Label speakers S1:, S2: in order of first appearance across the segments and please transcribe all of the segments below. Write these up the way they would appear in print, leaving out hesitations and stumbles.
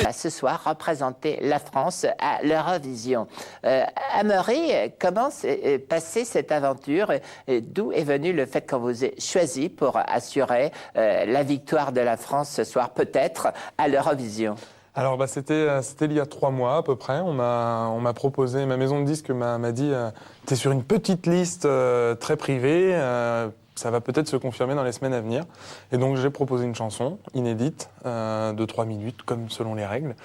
S1: va ce soir représenter la France à l'Eurovision. Amaury, comment s'est passée cette aventure? D'où est venu le fait qu'on vous ait choisi pour assurer la victoire de la France ce soir, peut-être, à l'Eurovision?
S2: Alors c'était il y a 3 mois à peu près. On m'a proposé, ma maison de disques m'a dit t'es sur une petite liste très privée, ça va peut-être se confirmer dans les semaines à venir. Et donc j'ai proposé une chanson inédite de 3 minutes, comme selon les règles.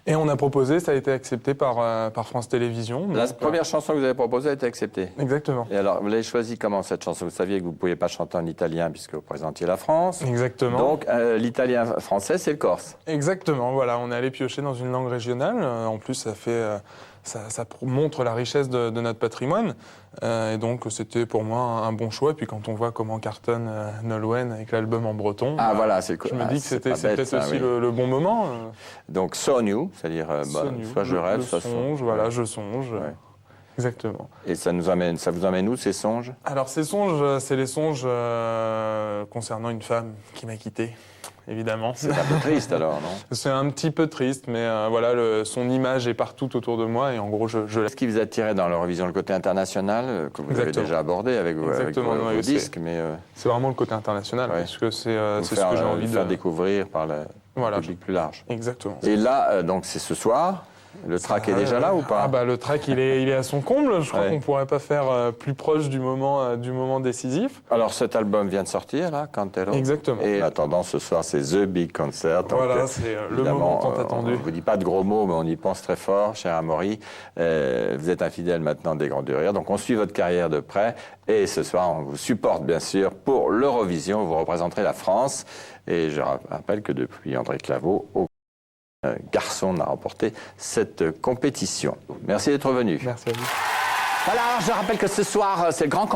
S2: Et on a proposé, ça a été accepté par France Télévisions.
S3: La première chanson que vous avez proposée a été acceptée.
S2: Exactement.
S3: Et alors, vous l'avez choisie comment, cette chanson? Vous saviez que vous ne pouviez pas chanter en italien puisque vous présentiez la France.
S2: Exactement.
S3: Donc, l'italien français, c'est le corse.
S2: Exactement, voilà. On est allé piocher dans une langue régionale. En plus, ça montre la richesse de notre patrimoine. Et donc, c'était pour moi un bon choix. Et puis, quand on voit comment cartonne Nolwenn avec l'album en breton,
S3: voilà,
S2: je me dis que c'était peut-être aussi le bon moment.
S3: Donc, Sognu, c'est-à-dire soit je rêve, soit
S2: songe. Voilà, je songe. Ouais. Exactement.
S3: Et ça vous amène où, ces songes?
S2: Alors, ces songes, c'est les songes concernant une femme qui m'a quitté. Évidemment.
S3: C'est un peu triste alors, non?
S2: C'est un petit peu triste, mais voilà, son image est partout autour de moi et en gros, je
S3: Est-ce qui vous attirait dans l'Eurovision, le côté international que vous avez déjà abordé avec vos disques, mais
S2: c'est vraiment le côté international, parce que c'est ce que j'ai envie de
S3: faire découvrir par le public plus large.
S2: Exactement.
S3: Et là, donc c'est ce soir. Le track est déjà là ou pas?
S2: Le track il est à son comble. Je crois qu'on pourrait pas faire plus proche du moment décisif.
S3: Alors cet album vient de sortir là, Canterò.
S2: Exactement.
S3: Et la tendance ce soir, c'est The Big Concert.
S2: Voilà, c'est le moment tant attendu.
S3: On ne vous dit pas de gros mots, mais on y pense très fort, cher Amaury. Vous êtes un fidèle maintenant des Grands du Rire, donc on suit votre carrière de près. Et ce soir, on vous supporte bien sûr pour l'Eurovision. Vous représenterez la France. Et je rappelle que depuis André Claveau, garçon n'a remporté cette compétition. Merci d'être venu.
S2: Merci à vous.
S1: Voilà, je rappelle que ce soir, c'est le grand